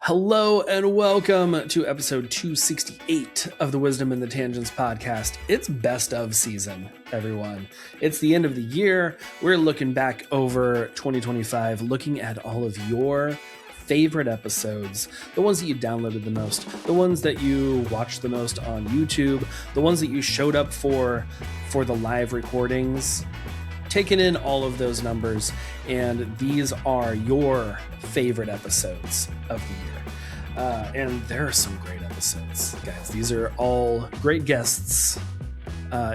Hello and welcome to episode 268 of the Wisdom in the Tangents podcast. It's best of season, everyone. It's the end of the year. We're looking back over 2025, looking at all of your favorite episodes, the ones that you downloaded the most, the ones that you watched the most on YouTube, the ones that you showed up for the live recordings. Taking in all of those numbers, and these are your favorite episodes of the year. And there are some great episodes, guys. These are all great guests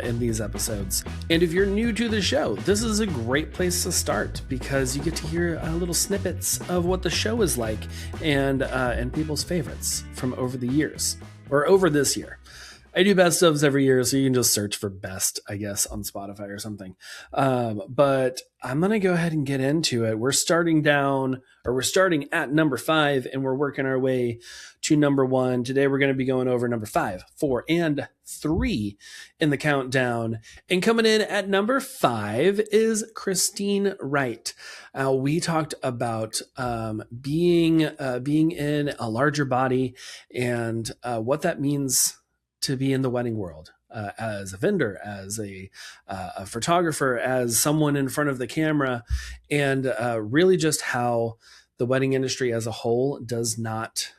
in these episodes. And if you're new to the show, this is a great place to start because you get to hear little snippets of what the show is like and people's favorites from over the years or over this year. I do best ofs every year, so you can just search for best, I guess, on Spotify or something. But I'm going to go ahead and get into it. We're starting at number 5, and we're working our way to number 1. Today, we're going to be going over number 5, 4, and 3 in the countdown. And coming in at number 5 is Christine Wright. We talked about being in a larger body and what that means to be in the wedding world, as a vendor, as a photographer, as someone in front of the camera, and really just how the wedding industry as a whole does not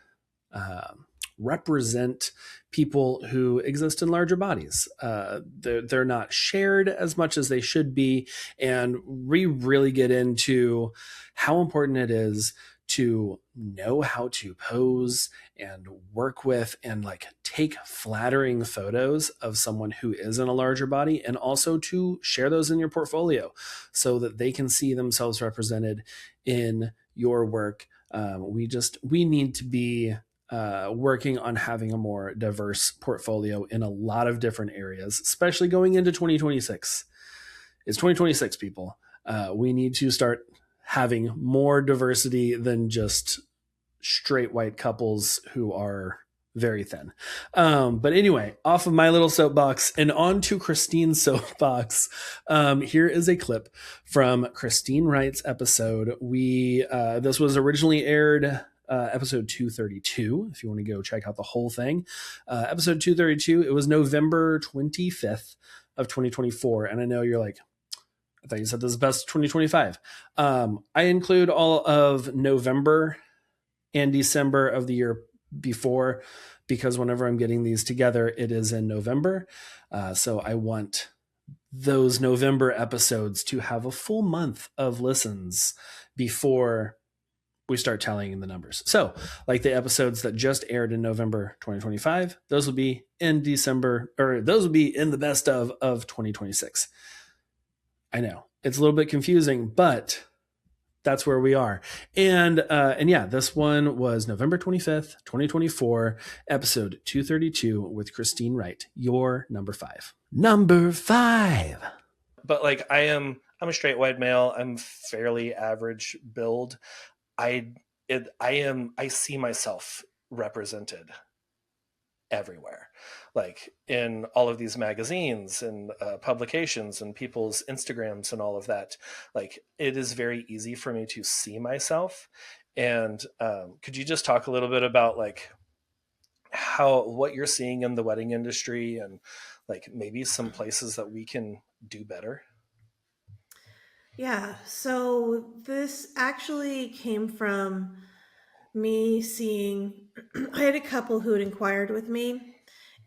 represent people who exist in larger bodies. They're not shared as much as they should be, and we really get into how important it is to know how to pose and work with and take flattering photos of someone who is in a larger body, and also to share those in your portfolio so that they can see themselves represented in your work. We need to be working on having a more diverse portfolio in a lot of different areas, especially going into 2026. It's 2026, people. We need to start having more diversity than just straight white couples who are very thin. But anyway, off of my little soapbox and on to Christine's soapbox. Here is a clip from Christine Wright's episode. This was originally aired episode 232, if you want to go check out the whole thing. Episode 232, it was November 25th of 2024. And I know you're like, I thought you said this is best 2025. I include all of November and December of the year before, because whenever I'm getting these together, it is in November. So I want those November episodes to have a full month of listens before we start tallying the numbers. So like the episodes that just aired in November 2025, those will be in December, or those will be in the best of 2026. I know it's a little bit confusing, but that's where we are. And yeah, this one was November 25th, 2024, episode 232 with Christine Wright, your number 5. Number 5. But I'm a straight white male. I'm fairly average build. I see myself represented everywhere, in all of these magazines and publications and people's Instagrams and all of that. It is very easy for me to see myself. And could you just talk a little bit about what you're seeing in the wedding industry and maybe some places that we can do better? Yeah, so this actually came from me seeing, I had a couple who had inquired with me,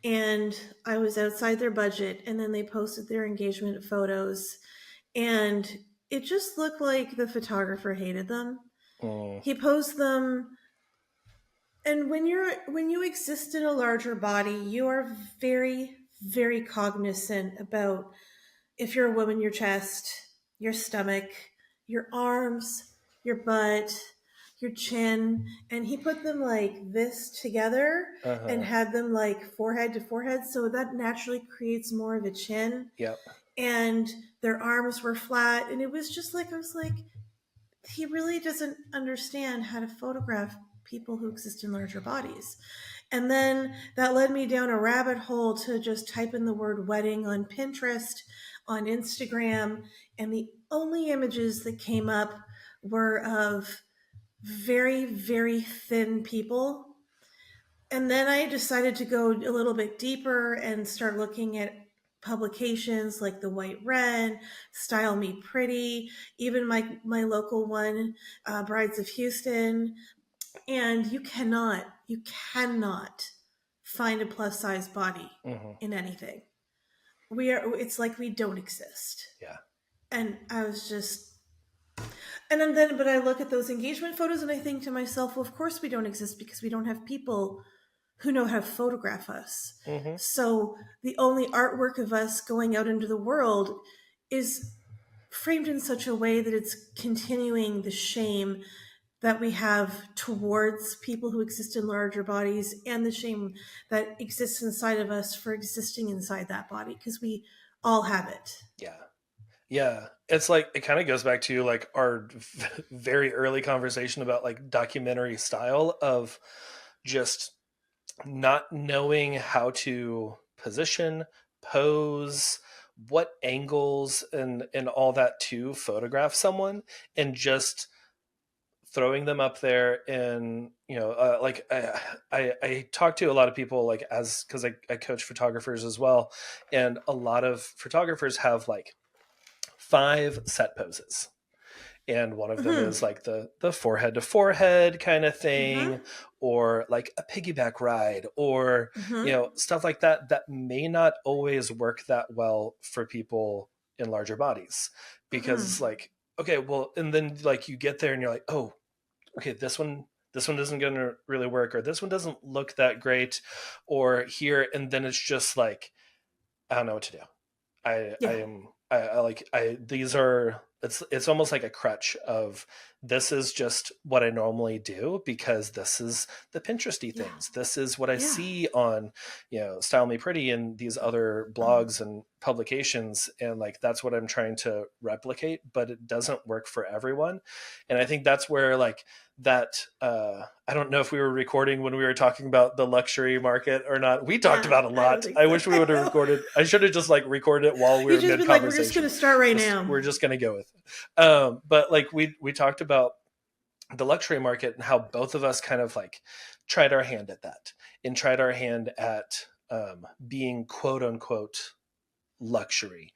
and I was outside their budget, and then they posted their engagement photos, and it just looked like the photographer hated them. He posed them, and when you exist in a larger body, you are very, very cognizant about, if you're a woman, your chest, your stomach, your arms, your butt, your chin. And he put them like this together and had them forehead to forehead. So that naturally creates more of a chin. Yep. And their arms were flat. And it was just I was like, he really doesn't understand how to photograph people who exist in larger bodies. And then that led me down a rabbit hole to just type in the word wedding on Pinterest, on Instagram, and the only images that came up were of very, very thin people. And then I decided to go a little bit deeper and start looking at publications like the Wright, Style Me Pretty, even my local one, Brides of Houston. And you cannot find a plus size body in anything. It's like we don't exist. Yeah. And I was just, but I look at those engagement photos and I think to myself, well, of course we don't exist because we don't have people who know how to photograph us. So the only artwork of us going out into the world is framed in such a way that it's continuing the shame that we have towards people who exist in larger bodies and the shame that exists inside of us for existing inside that body, because we all have it. Yeah. Yeah. It's like, it kind of goes back to like our very early conversation about like documentary style of just not knowing how to position, pose, what angles and all that to photograph someone, and just throwing them up there. And like I talk to a lot of people, like, as because I coach photographers as well, and a lot of photographers have like 5 set poses, and one of them is like the forehead to forehead kind of thing, or like a piggyback ride, or stuff like that may not always work that well for people in larger bodies, because it's like, okay, well, and then like you get there and you're like, oh, okay, this one isn't going to really work, or this one doesn't look that great, or here, and then it's just like, I don't know what to do. These are, it's almost like a crutch of, this is just what I normally do because this is the Pinteresty things. This is what I see on, Style Me Pretty and these other blogs and publications. And like, that's what I'm trying to replicate, but it doesn't work for everyone. And I think that's where like that, I don't know if we were recording when we were talking about the luxury market or not. We talked about a lot. I wish we would have recorded. I should have just like recorded it while we were mid-conversation. Like, we're just going to start right now. We're just going to go with it. But like we talked about the luxury market and how both of us kind of like tried our hand at that, and tried our hand at being quote unquote luxury,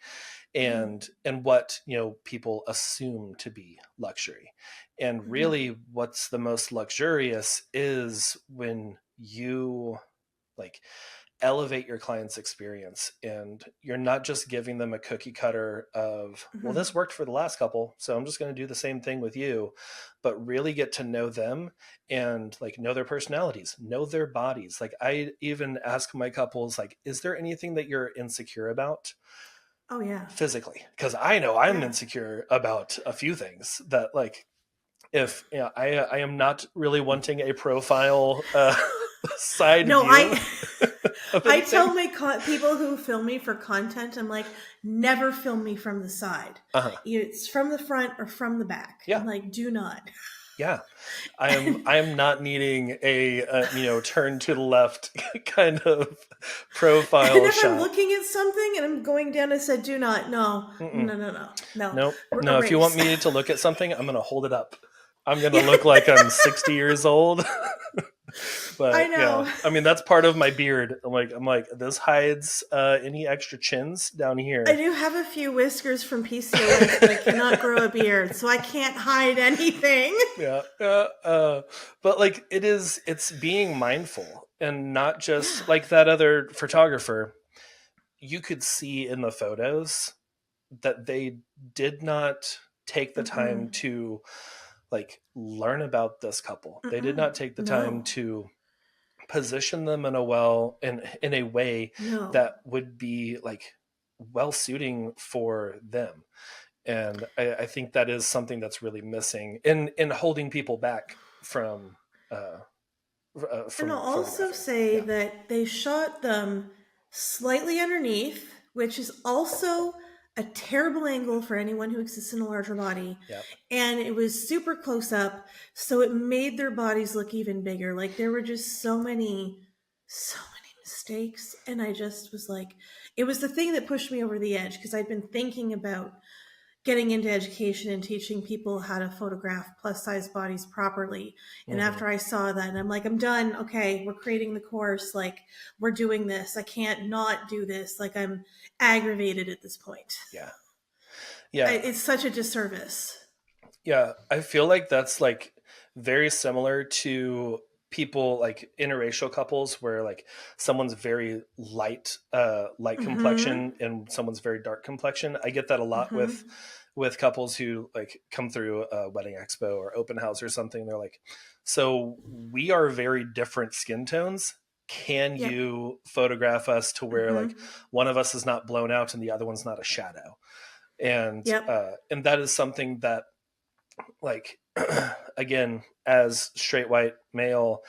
and what people assume to be luxury. And really what's the most luxurious is when you like elevate your client's experience, and you're not just giving them a cookie cutter of, well, this worked for the last couple, so I'm just going to do the same thing with you, but really get to know them and like know their personalities, know their bodies. Like, I even ask my couples, like, is there anything that you're insecure about? Oh yeah. Physically. Because I know I'm insecure about a few things that, like, if I am not really wanting a profile side view. I tell my people who film me for content, I'm like, never film me from the side. It's from the front or from the back. Yeah. I'm like, do not. Yeah. I am not needing a turn to the left kind of profile and if shot. I'm looking at something and I'm going down, I said, do not. No. Nope. No, if you want me to look at something, I'm going to hold it up. I'm going to look like I'm 60 years old. But I know. Yeah, I mean, that's part of my beard. I'm like, this hides any extra chins down here. I do have a few whiskers from PCOS, but I cannot grow a beard, so I can't hide anything. Yeah. But like, it's being mindful, and not just like that other photographer. You could see in the photos that they did not take the time to like learn about this couple. They did not take the time to position them in a way that would be like well suiting for them. And I think that is something that's really missing in holding people back from and I'll also say that they shot them slightly underneath, which is also a terrible angle for anyone who exists in a larger body. Yep. And it was super close up, so it made their bodies look even bigger. Like, there were just so many mistakes. And I just was like, it was the thing that pushed me over the edge, because I'd been thinking about getting into education and teaching people how to photograph plus size bodies properly. And after I saw that, and I'm like, I'm done. Okay, we're creating the course. Like, we're doing this. I can't not do this. Like, I'm aggravated at this point. Yeah. Yeah. It's such a disservice. Yeah. I feel like that's like very similar to people like interracial couples where like someone's very light complexion and someone's very dark complexion. I get that a lot with couples who like come through a wedding expo or open house or something. They're like, so we are very different skin tones. Can you photograph us to where like one of us is not blown out and the other one's not a shadow? And and that is something that like again, as straight white male,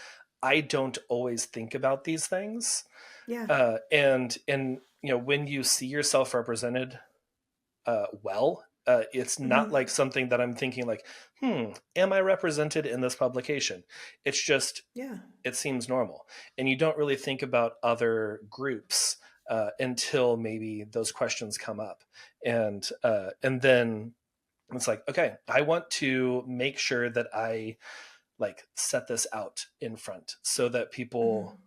I don't always think about these things. Yeah. And you know, when you see yourself represented it's not like something that I'm thinking like, am I represented in this publication? It's just, it seems normal. And you don't really think about other groups until maybe those questions come up. And then it's like, okay, I want to make sure that I like set this out in front so that people,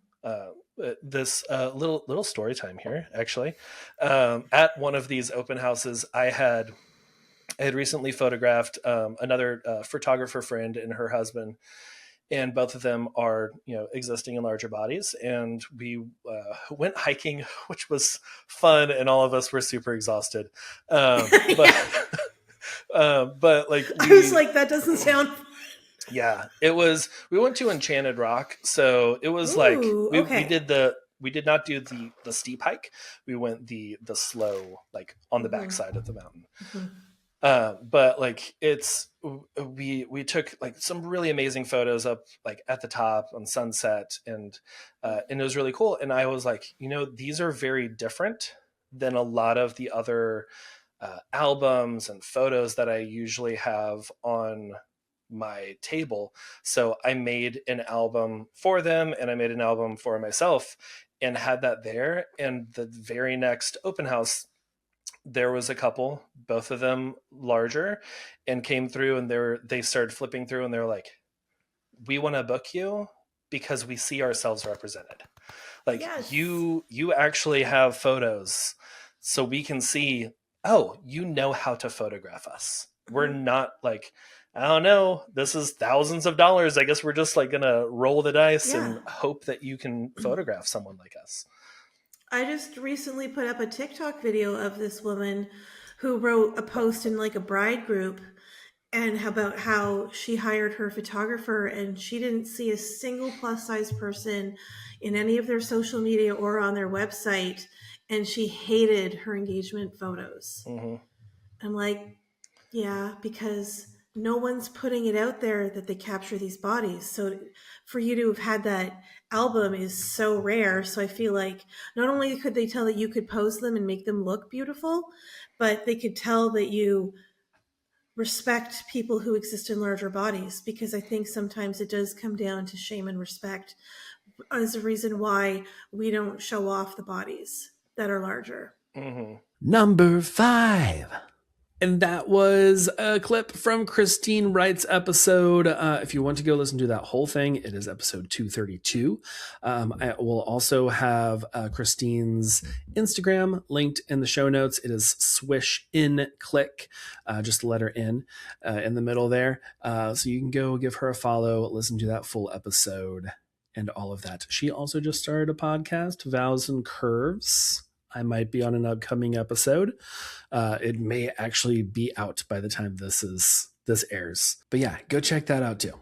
this little story time here, actually. At one of these open houses, I had recently photographed another photographer friend and her husband, and both of them are, you know, existing in larger bodies. And we went hiking, which was fun, and all of us were super exhausted. But like I was like, that doesn't sound. Yeah, it was. We went to Enchanted Rock, so it was like we did not do the steep hike. We went the slow, like on the backside of the mountain. But like we took like some really amazing photos up like at the top on sunset, and it was really cool. And I was like, you know, these are very different than a lot of the other albums and photos that I usually have on my table. So I made an album for them, and I made an album for myself, and had that there. And the very next open house, there was a couple, both of them larger, and came through, and they started flipping through, and they're like, we want to book you because we see ourselves represented. Like, you actually have photos, so we can see, oh, you know how to photograph us. We're not like, I don't know, this is thousands of dollars. I guess we're just like gonna roll the dice and hope that you can photograph someone like us. I just recently put up a TikTok video of this woman who wrote a post in like a bride group and about how she hired her photographer and she didn't see a single plus size person in any of their social media or on their website, and she hated her engagement photos. I'm like, yeah, because no one's putting it out there that they capture these bodies. So for you to have had that album is so rare. So I feel like not only could they tell that you could pose them and make them look beautiful, but they could tell that you respect people who exist in larger bodies, because I think sometimes it does come down to shame and respect as a reason why we don't show off the bodies that are larger. Number 5. And that was a clip from Christine Wright's episode. If you want to go listen to that whole thing, it is episode 232. I will also have Christine's Instagram linked in the show notes. It is Swish in Click, just the letter N in the middle there. So you can go give her a follow, listen to that full episode and all of that. She also just started a podcast, Vows and Curves. I might be on an upcoming episode. It may actually be out by the time this airs. But yeah, go check that out too.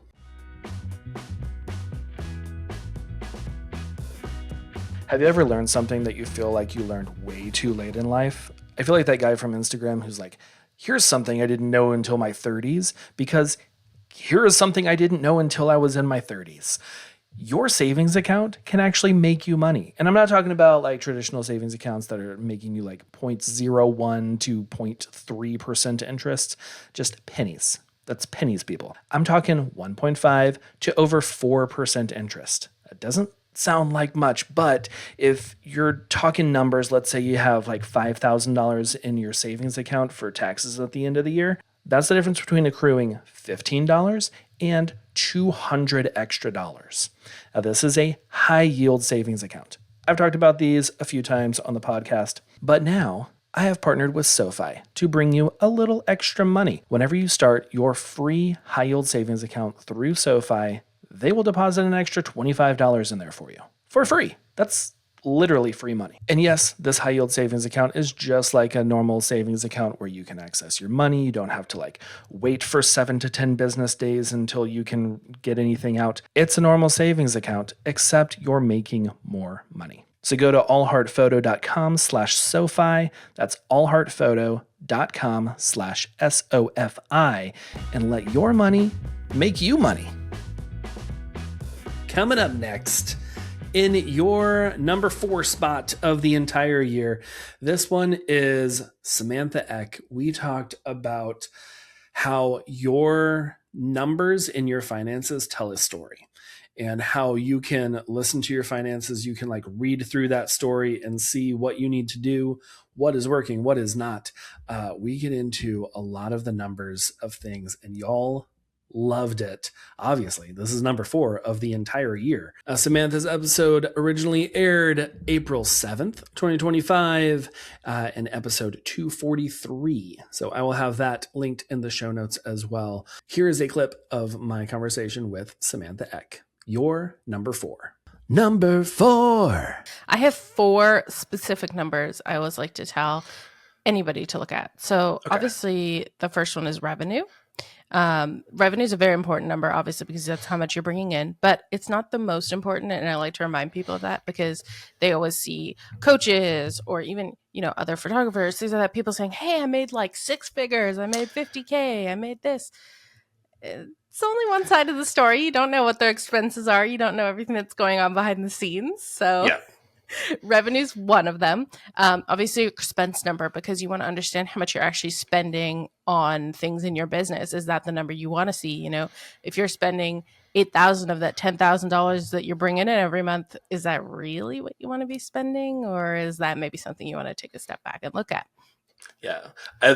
Have you ever learned something that you feel like you learned way too late in life? I feel like that guy from Instagram who's like, here's something I didn't know until my 30s, because here is something I didn't know until I was in my 30s. Your savings account can actually make you money. And I'm not talking about like traditional savings accounts that are making you like 0.01 to 0.3% interest, just pennies. That's pennies, people. I'm talking 1.5 to over 4% interest. That doesn't sound like much, but if you're talking numbers, let's say you have like $5,000 in your savings account for taxes at the end of the year, that's the difference between accruing $15 and $200 extra dollars. Now, this is a high yield savings account. I've talked about these a few times on the podcast, but now I have partnered with Sofi to bring you a little extra money. Whenever you start your free high yield savings account through Sofi, they will deposit an extra $25 in there for you for free. That's literally free money. And yes, this high yield savings account is just like a normal savings account where you can access your money. You don't have to like wait for 7 to 10 business days until you can get anything out. It's a normal savings account, except you're making more money. So go to allheartphoto.com/SoFi. That's allheartphoto.com/SOFI and let your money make you money. Coming up next, in your number 4 spot of the entire year, this one is Samantha Eck. We talked about how your numbers in your finances tell a story and how you can listen to your finances. You can like read through that story and see what you need to do, what is working, what is not. We get into a lot of the numbers of things, and y'all loved it. Obviously, this is number 4 of the entire year. Samantha's episode originally aired April 7th, 2025, in episode 243. So I will have that linked in the show notes as well. Here is a clip of my conversation with Samantha Eck. Your number 4. Number 4. I have 4 specific numbers I always like to tell anybody to look at. So obviously the first one is revenue. Revenue is a very important number, obviously, because that's how much you're bringing in, but it's not the most important. And I like to remind people of that because they always see coaches or even, other photographers, things like that, people saying, hey, I made like 6 figures. I made 50K. I made this. It's only one side of the story. You don't know what their expenses are. You don't know everything that's going on behind the scenes. So yeah. Revenue's one of them. Obviously, your expense number, because you want to understand how much you're actually spending on things in your business. Is that the number you want to see? If you're spending $8,000 of that $10,000 that you're bringing in every month, is that really what you want to be spending, or is that maybe something you want to take a step back and look at? Yeah,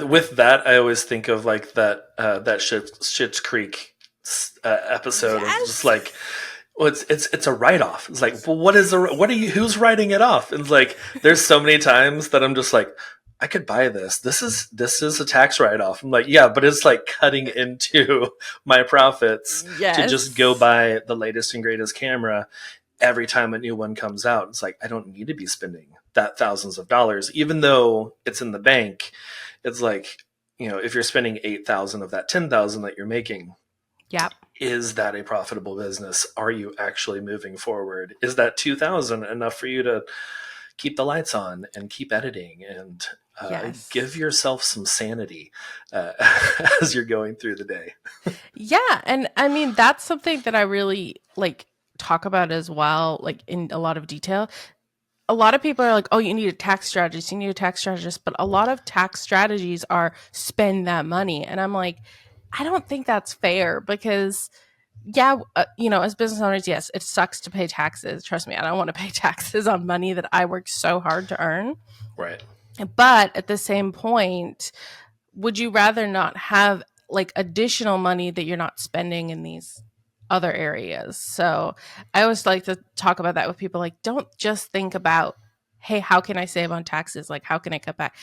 with that, I always think of like that Schitt's Creek episode. Yes. Of just like. Well, it's a write-off. It's like, well, who's writing it off? And it's like, there's so many times that I'm just like, I could buy this. This is a tax write-off. I'm like, yeah, but it's like cutting into my profits to just go buy the latest and greatest camera every time a new one comes out. It's like, I don't need to be spending that thousands of dollars, even though it's in the bank. It's like, if you're spending 8,000 of that 10,000 that you're making. Yep. Is that a profitable business? Are you actually moving forward? Is that 2,000 enough for you to keep the lights on and keep editing and give yourself some sanity as you're going through the day? Yeah. And I mean, that's something that I really talk about as well, in a lot of detail. A lot of people are like, oh, you need a tax strategist. You need a tax strategist. But a lot of tax strategies are spend that money. And I'm like, I don't think that's fair because, as business owners, yes, it sucks to pay taxes. Trust me, I don't want to pay taxes on money that I worked so hard to earn. Right. But at the same point, would you rather not have additional money that you're not spending in these other areas? So I always like to talk about that with people. Don't just think about, hey, how can I save on taxes? How can I cut back?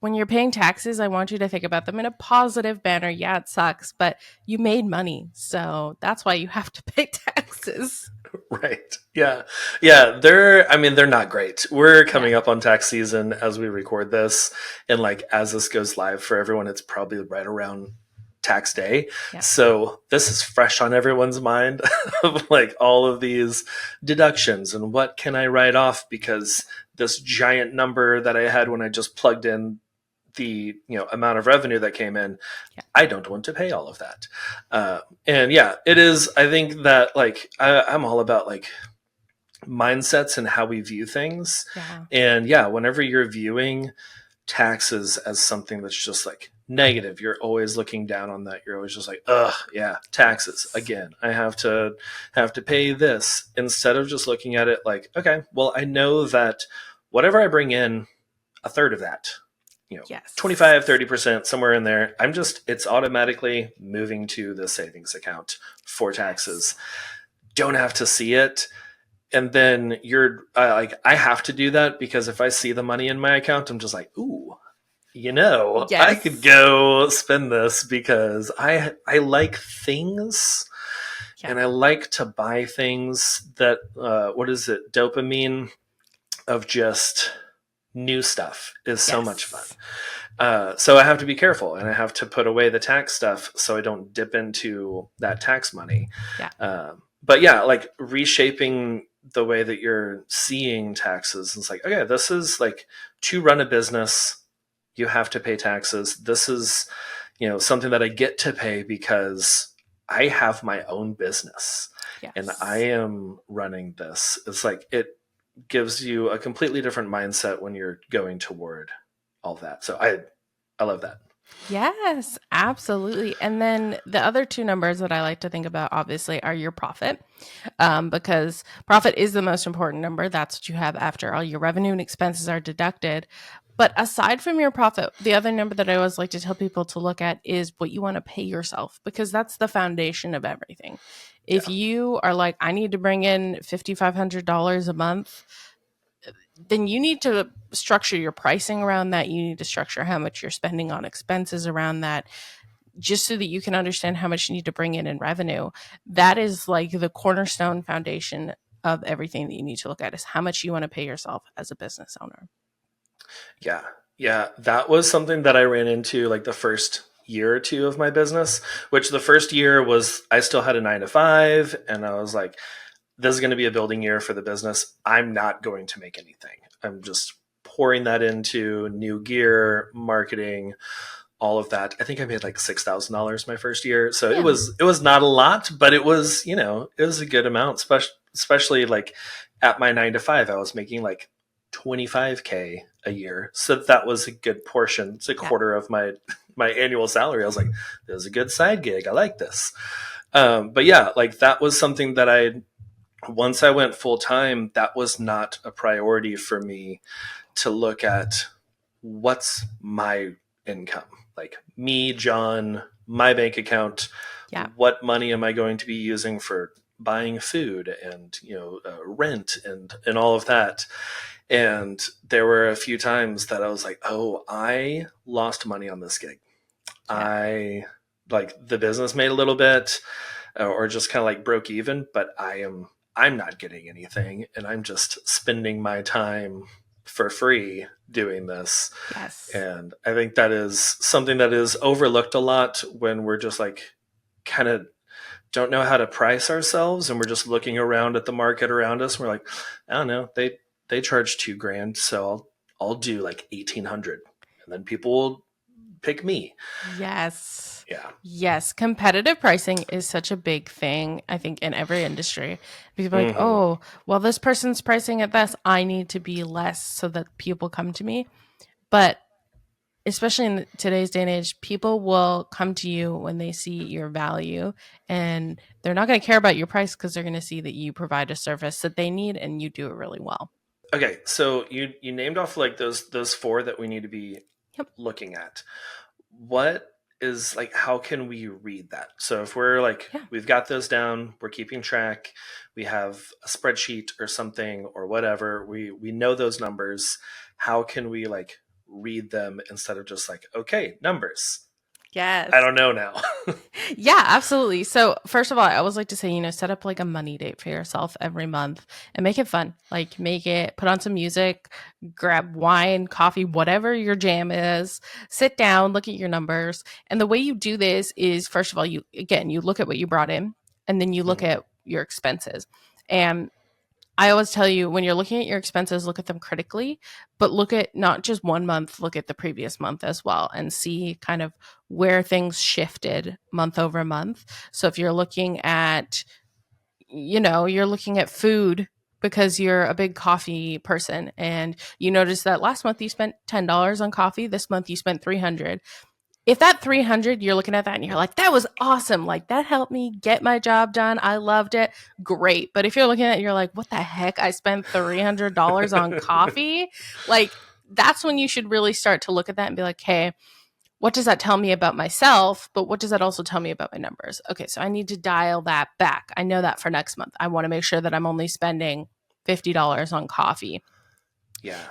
When you're paying taxes, I want you to think about them in a positive manner. Yeah, it sucks, but you made money. So that's why you have to pay taxes. Right. Yeah. Yeah. They're not great. We're coming up on tax season as we record this. And as this goes live for everyone, it's probably right around tax day. Yeah. So this is fresh on everyone's mind of all of these deductions and what can I write off because this giant number that I had when I just plugged in the amount of revenue that came in, I don't want to pay all of that. And it is, I think that I'm all about mindsets and how we view things. Yeah. And whenever you're viewing taxes as something that's just negative. You're always looking down on that. You're always just like, ugh, yeah, taxes again. I have to pay this, instead of just looking at it like, okay, well, I know that whatever I bring in, a third of that, Yes. 25, 30%, somewhere in there, it's automatically moving to the savings account for taxes. Don't have to see it. And then I have to do that, because if I see the money in my account, I'm just like, ooh, I Yes. could go spend this, because I like things. Yeah. And I like to buy things that, what is it? Dopamine of just new stuff is so much fun. So I have to be careful, and I have to put away the tax stuff so I don't dip into that tax money. Yeah. But yeah, like reshaping the way that you're seeing taxes. It's like, okay, this is like, to run a business, you have to pay taxes. This is, something that I get to pay because I have my own business, Yes. and I am running this. It's like, it gives you a completely different mindset when you're going toward all that. So I love that. Yes, absolutely. And then the other two numbers that I like to think about, obviously, are your profit, because profit is the most important number. That's what you have after all your revenue and expenses are deducted. But aside from your profit, the other number that I always like to tell people to look at is what you want to pay yourself, because that's the foundation of everything. If you are like, I need to bring in $5,500 a month, then you need to structure your pricing around that. You need to structure how much you're spending on expenses around that, just so that you can understand how much you need to bring in revenue. That is like the cornerstone foundation of everything that you need to look at, is how much you want to pay yourself as a business owner. Yeah. Yeah. That was something that I ran into like the first year or two of my business, which the first year was, I still had a 9 to 5, and I was like, this is going to be a building year for the business. I'm not going to make anything. I'm just pouring that into new gear, marketing, all of that. I think I made like $6,000 my first year. So Yeah. it was not a lot, but it was, it was a good amount, especially like at my 9 to 5, I was making like 25K a year. So that was a good portion. It's a quarter of my annual salary. I was like, this is a good side gig. I like this. But yeah, like that was something that once I went full time, that was not a priority for me to look at what's my income. Like me, John, my bank account, what money am I going to be using for buying food and, rent and all of that. And there were a few times that I was like, oh, I lost money on this gig. I like the business made a little bit, or just kind of like broke even, but I'm not getting anything, and I'm just spending my time for free doing this. Yes. And I think that is something that is overlooked a lot when we're just like kind of don't know how to price ourselves, and we're just looking around at the market around us. And we're like, I don't know, they charge $2,000, so I'll do like 1,800, and then people will pick me. Yes. Yeah. Yes. Competitive pricing is such a big thing, I think, in every industry. People are like, oh, well, this person's pricing at this, I need to be less so that people come to me. But especially in today's day and age, people will come to you when they see your value, and they're not going to care about your price, because they're going to see that you provide a service that they need and you do it really well. Okay, so you named off like those four that we need to be looking at. What is like, how can we read that? So if we're like, we've got those down, we're keeping track, we have a spreadsheet or something or whatever, we know those numbers, how can we like read them instead of just like, okay, numbers? Yes. I don't know now. Yeah, absolutely. So first of all, I always like to say, set up like a money date for yourself every month and make it fun. Like put on some music, grab wine, coffee, whatever your jam is, sit down, look at your numbers. And the way you do this is, first of all, you look at what you brought in, and then you look at your expenses. And I always tell you, when you're looking at your expenses, look at them critically, but look at not just one month, look at the previous month as well, and see kind of where things shifted month over month. So if you're looking at, you're looking at food because you're a big coffee person, and you notice that last month you spent $10 on coffee, this month you spent $300. if that 300, you're looking at that and you're like, that was awesome. Like that helped me get my job done. I loved it. Great. But if you're looking at it, you're like, what the heck? I spent $300 on coffee. Like that's when you should really start to look at that and be like, hey, what does that tell me about myself? But what does that also tell me about my numbers? Okay, so I need to dial that back. I know that for next month. I want to make sure that I'm only spending $50 on coffee. Yeah.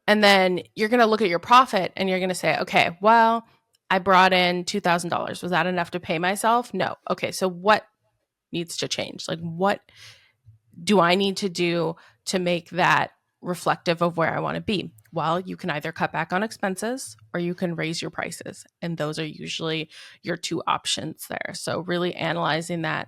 And then you're going to look at your profit and you're going to say, okay, well, I brought in $2,000. Was that enough to pay myself? No. Okay, so what needs to change? Like, what do I need to do to make that reflective of where I want to be? Well, you can either cut back on expenses or you can raise your prices. And those are usually your two options there. So really analyzing that.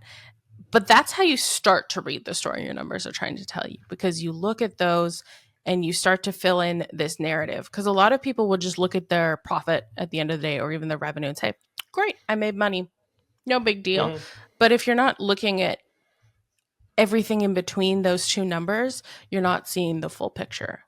But that's how you start to read the story your numbers are trying to tell you, because you look at those and you start to fill in this narrative. Because a lot of people will just look at their profit at the end of the day or even their revenue and say, great, I made money. No big deal. Mhm. But if you're not looking at everything in between those two numbers, you're not seeing the full picture.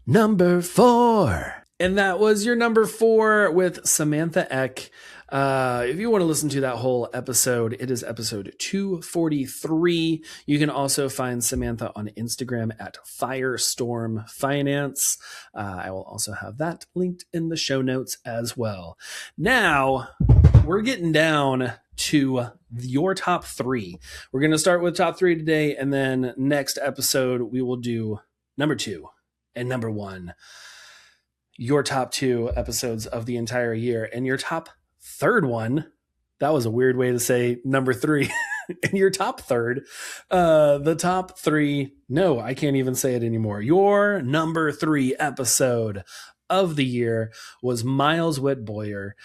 Number 4. And that was your number 4 with Samantha Eck. If you want to listen to that whole episode, it is episode 243. You can also find Samantha on Instagram at Firestorm Finance. I will also have that linked in the show notes as well. Now, we're getting down to your top 3. We're going to start with top 3 today, and then next episode, we will do number 2 and number 1. Your top 2 episodes of the entire year, and your top 3rd one. That was a weird way to say number 3. And your top 3rd, the top 3. No, I can't even say it anymore. Your number 3 episode of the year was Miles Witt Boyer.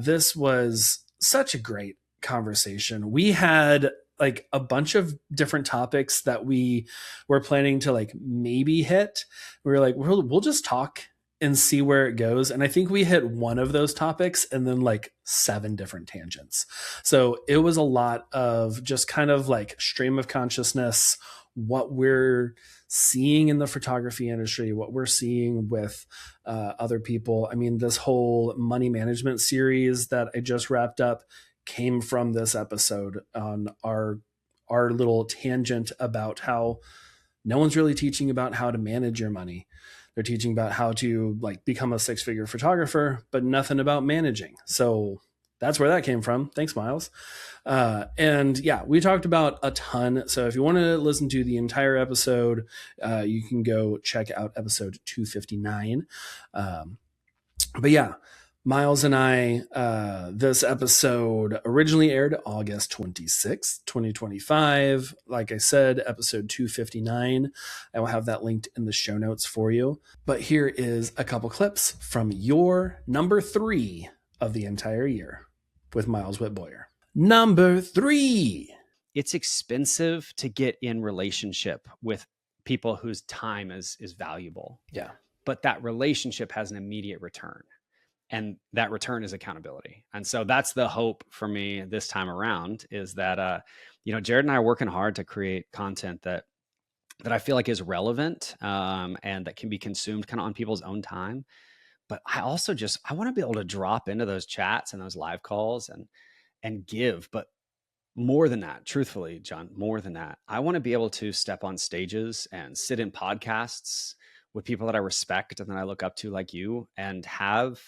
This was such a great conversation. We had like a bunch of different topics that we were planning to like maybe hit. We were like, we'll just talk and see where it goes. And I think we hit one of those topics and then like 7 different tangents. So it was a lot of just kind of like stream of consciousness, what we're seeing in the photography industry, what we're seeing with other people. I mean, this whole money management series that I just wrapped up came from this episode on our little tangent about how no one's really teaching about how to manage your money. They're teaching about how to like become a 6-figure photographer, but nothing about managing. So that's where that came from. Thanks, Miles. And yeah, we talked about a ton. So if you want to listen to the entire episode, you can go check out episode 259. But yeah, Miles and I, this episode originally aired August 26th, 2025. Like I said, episode 259. I will have that linked in the show notes for you. But here is a couple clips from your number 3 of the entire year with Miles Witt Boyer. Number 3. It's expensive to get in relationship with people whose time is valuable. Yeah. But that relationship has an immediate return. And that return is accountability. And so that's the hope for me this time around is that, Jared and I are working hard to create content that I feel like is relevant and that can be consumed kind of on people's own time. But I also I want to be able to drop into those chats and those live calls and give. But more than that, truthfully, John, more than that, I want to be able to step on stages and sit in podcasts with people that I respect and that I look up to like you and have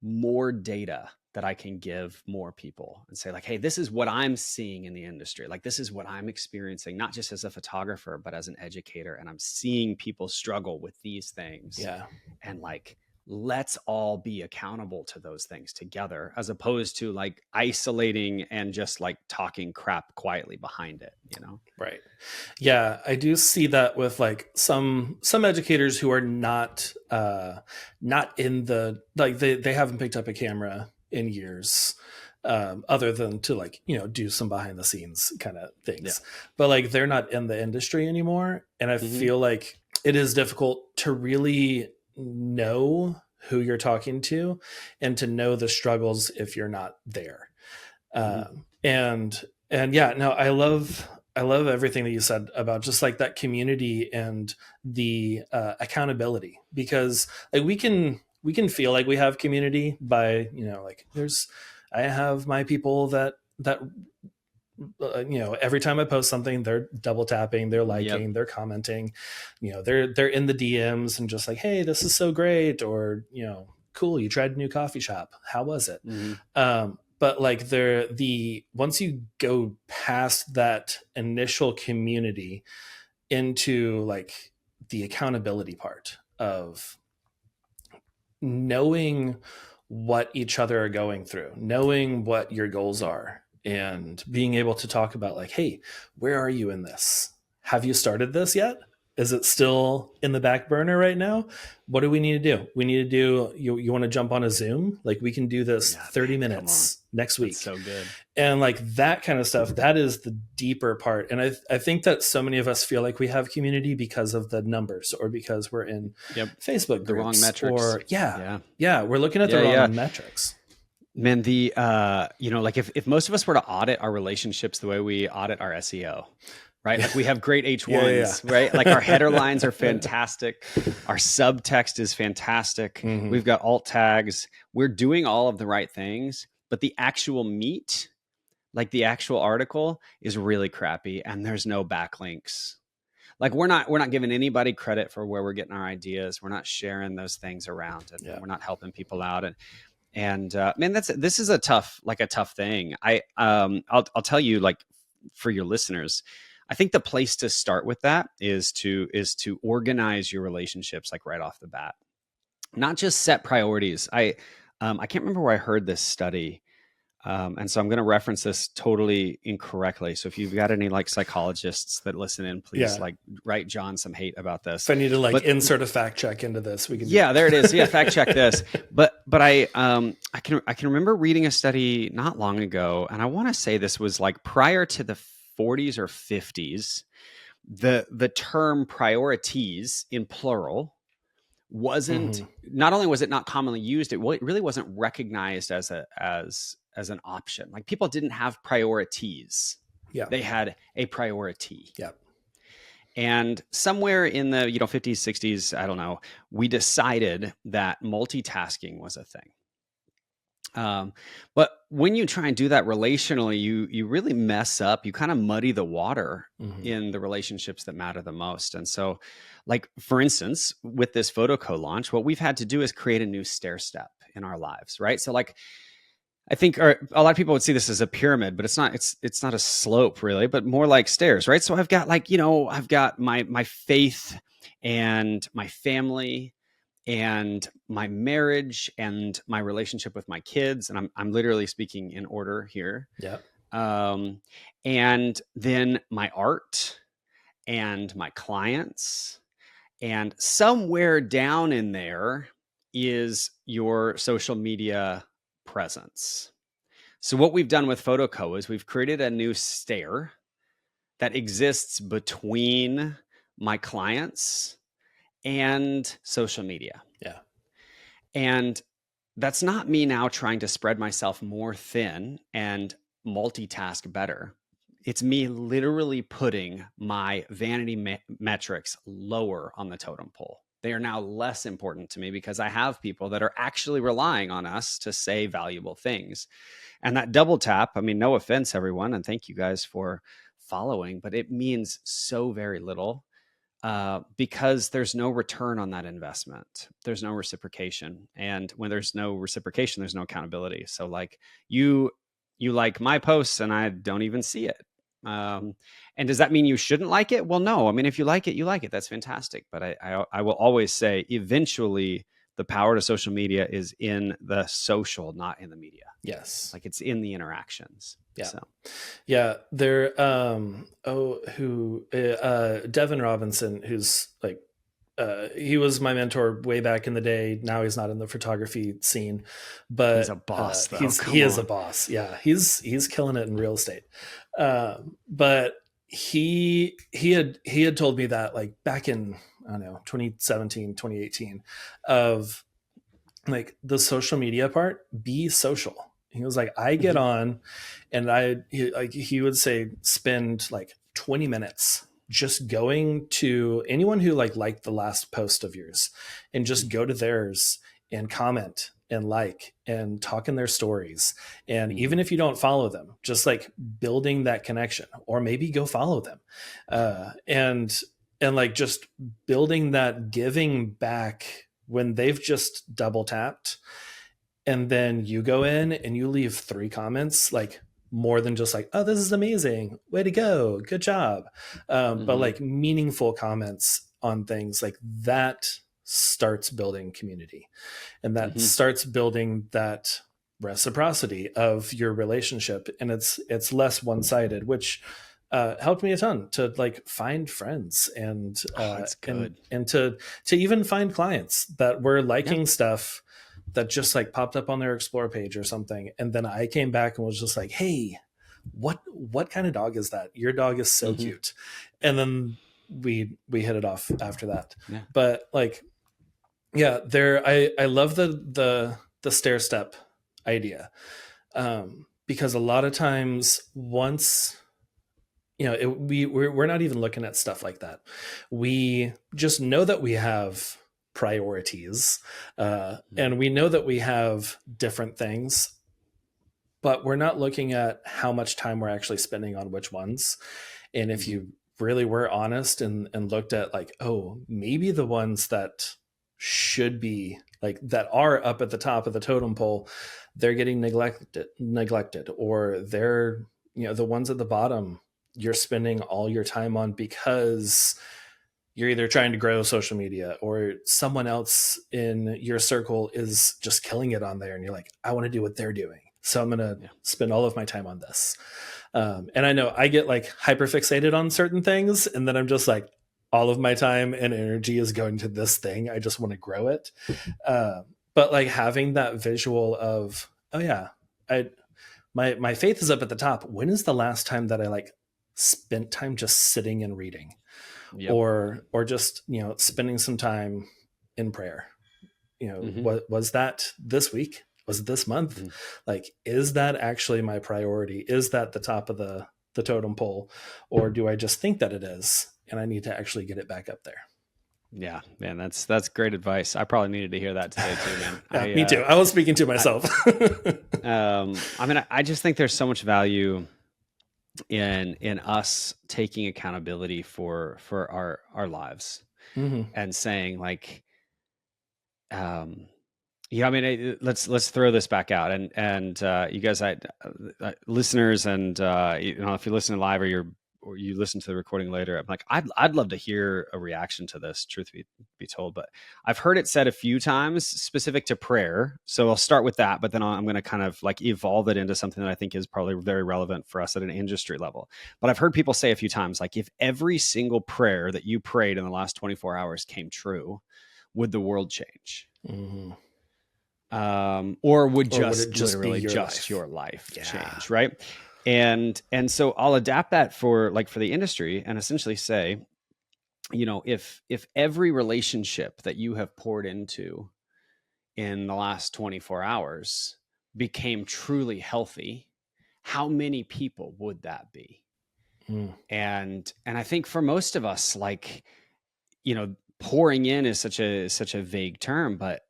more data that I can give more people and say like, hey, this is what I'm seeing in the industry. Like, this is what I'm experiencing, not just as a photographer, but as an educator. And I'm seeing people struggle with these things. Yeah. And like, let's all be accountable to those things together, as opposed to like isolating and just like talking crap quietly behind it, Right. Yeah. I do see that with like some educators who are not in the, like they haven't picked up a camera in years, other than to like, do some behind the scenes kind of things, but like they're not in the industry anymore. And I feel like it is difficult to really know who you're talking to and to know the struggles if you're not there. And yeah, no, I love everything that you said about just like that community and the accountability, because like we can we can feel like we have community by, like I have my people that every time I post something, they're double tapping, they're liking, they're commenting, they're in the DMs and just like, hey, this is so great, or cool, you tried a new coffee shop, how was it? But like once you go past that initial community into like the accountability part of knowing what each other are going through, knowing what your goals are, and being able to talk about like, hey, where are you in this? Have you started this yet? Is it still in the back burner right now? What do we need to do? We need to do, you want to jump on a Zoom? Like we can do this 30 minutes next week. That's so good. And like that kind of stuff, that is the deeper part. And I think that so many of us feel like we have community because of the numbers, or because we're in Facebook groups, the wrong metrics. Or we're looking at the wrong metrics. Man, like if most of us were to audit our relationships the way we audit our SEO, right? Like we have great H1s, right? Like our header lines are fantastic. Our subtext is fantastic. We've got alt tags. We're doing all of the right things, but the actual meat, like the actual article, is really crappy, and there's no backlinks. Like we're not giving anybody credit for where we're getting our ideas. We're not sharing those things around, and we're not helping people out. And man, this is a tough thing. I'll tell you, like, for your listeners, I think the place to start with that is to organize your relationships, like right off the bat, not just set priorities. I can't remember where I heard this study. And so I'm going to reference this totally incorrectly. So if you've got any like psychologists that listen in, please like write John some hate about this. If I need to insert a fact check into this, we can. There it is. Yeah, fact check this. But I can remember reading a study not long ago, and I want to say this was like prior to the 40s or 50s. The term priorities in plural wasn't, not only was it not commonly used, it really wasn't recognized as an option. Like people didn't have priorities. They had a priority. And somewhere in the 50s, 60s, I don't know, we decided that multitasking was a thing. But when you try and do that relationally, you really mess up. You kind of muddy the water in the relationships that matter the most. And so, like, for instance, with this photo co-launch, what we've had to do is create a new stair step in our lives, right? So like, I think a lot of people would see this as a pyramid, but it's not a slope really, but more like stairs, right? So I've got I've got my faith and my family and my marriage and my relationship with my kids. And I'm literally speaking in order here. And then my art and my clients, and somewhere down in there is your social media presence. So what we've done with PhotoCo is we've created a new stair that exists between my clients and social media. And that's not me now trying to spread myself more thin and multitask better. It's me literally putting my vanity metrics lower on the totem pole. They are now less important to me because I have people that are actually relying on us to say valuable things. And that double tap, I mean, no offense, everyone, and thank you guys for following, but it means so very little because there's no return on that investment. There's no reciprocation. And when there's no reciprocation, there's no accountability. So like you like my posts and I don't even see it. And does that mean you shouldn't like it? Well, no. I mean, if you like it, you like it. That's fantastic. But I will always say, eventually, the power to social media is in the social, not in the media. Yes, like it's in the interactions. There. Devin Robinson, who's like, he was my mentor way back in the day. Now he's not in the photography scene, but he's a boss. He is a boss. Yeah, he's killing it in real estate. But he had told me that like back in, I don't know, 2017, 2018, of like the social media part, be social. He was like, I get on and he would say, spend like 20 minutes just going to anyone who liked the last post of yours and just go to theirs and comment and like and talk in their stories. And even if you don't follow them, just like building that connection, or maybe go follow them. And like just building that giving back when they've just double tapped, and then you go in and you leave 3 comments, like more than just like, oh, this is amazing, way to go, good job. But like meaningful comments on things like that starts building community, and that starts building that reciprocity of your relationship. And it's less one-sided, which helped me a ton to like find friends and and to even find clients that were liking stuff that just like popped up on their Explore page or something. And then I came back and was just like, hey, what kind of dog is that? Your dog is so cute. And then we hit it off after that. Yeah. But like, yeah, I love the stair step idea. Because a lot of times once, you know, we're not even looking at stuff like that. We just know that we have priorities, and we know that we have different things, but we're not looking at how much time we're actually spending on which ones. And if you really were honest and looked at like, oh, maybe the ones that should be like, that are up at the top of the totem pole, they're getting neglected, or they're, you know, the ones at the bottom you're spending all your time on because you're either trying to grow social media, or someone else in your circle is just killing it on there. And you're like, I want to do what they're doing, so I'm going to spend all of my time on this. And I know I get like hyper fixated on certain things, and then I'm just like, all of my time and energy is going to this thing. I just want to grow it. But like having that visual of, oh yeah, my faith is up at the top. When is the last time that I like spent time just sitting and reading? Or just, you know, spending some time in prayer? You know, was that this week? Was it this month? Like, is that actually my priority? Is that the top of the totem pole? Or do I just think that it is, and I need to actually get it back up there? Yeah, man, that's great advice. I probably needed to hear that today too, man. Yeah, me too. I was speaking to myself. I mean, I just think there's so much value in us taking accountability for our lives, and saying like, yeah, I mean, let's throw this back out, and you guys, listeners, and you know, if you listen live or you listen to the recording later, I'm like, I'd love to hear a reaction to this, truth be told. But I've heard it said a few times specific to prayer. So I'll start with that, but then I'm going to kind of like evolve it into something that I think is probably very relevant for us at an industry level. But I've heard people say a few times, like, if every single prayer that you prayed in the last 24 hours came true, would the world change? Or would just literally your life change, right? And so I'll adapt that for the industry, and essentially say, you know, if every relationship that you have poured into in the last 24 hours became truly healthy, how many people would that be? And I think for most of us, like, you know, pouring in is such a vague term, but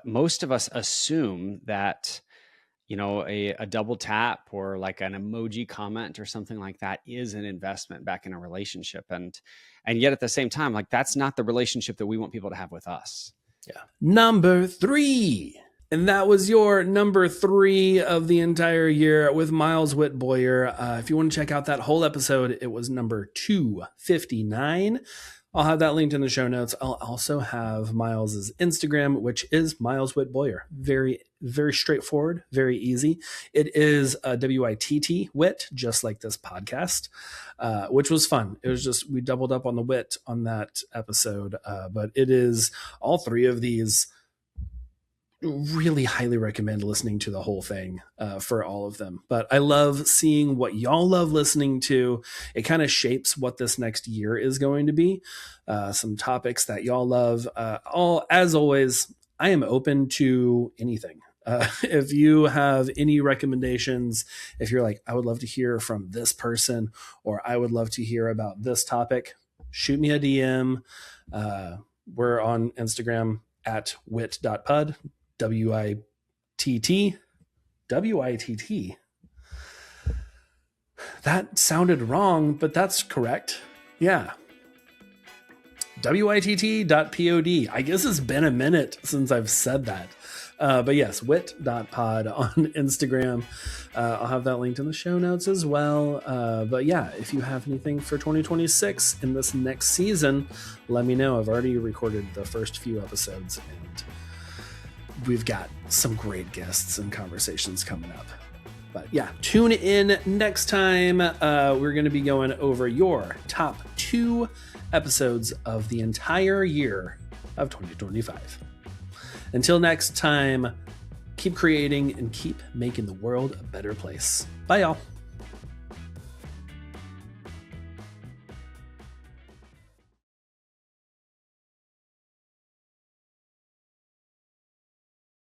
most of us assume that, you know, a double tap or like an emoji comment or something like that is an investment back in a relationship. And yet at the same time, like, that's not the relationship that we want people to have with us. Yeah. Number 3. And that was your number 3 of the entire year with Miles Witt Boyer. If you want to check out that whole episode, it was number 259. I'll have that linked in the show notes. I'll also have Miles's Instagram, which is Miles Witt Boyer. Very, very straightforward, very easy. It is WITT, Witt, just like this podcast, which was fun. It was just, we doubled up on the wit on that episode. But it is all 3 of these. Really highly recommend listening to the whole thing for all of them. But I love seeing what y'all love listening to. It kind of shapes what this next year is going to be. Some topics that y'all love. As always, I am open to anything. If you have any recommendations, if you're like, I would love to hear from this person, or I would love to hear about this topic, shoot me a DM. We're on Instagram at witt.pud, W-I-T-T. W-I-T-T. That sounded wrong, but that's correct. Yeah. WITT.pod. I guess it's been a minute since I've said that. But yes, witt.pod on Instagram. I'll have that linked in the show notes as well. But yeah, if you have anything for 2026 in this next season, let me know. I've already recorded the first few episodes and we've got some great guests and conversations coming up. But yeah, tune in next time. We're going to be going over your top 2 episodes of the entire year of 2025. Until next time, keep creating and keep making the world a better place. Bye, y'all.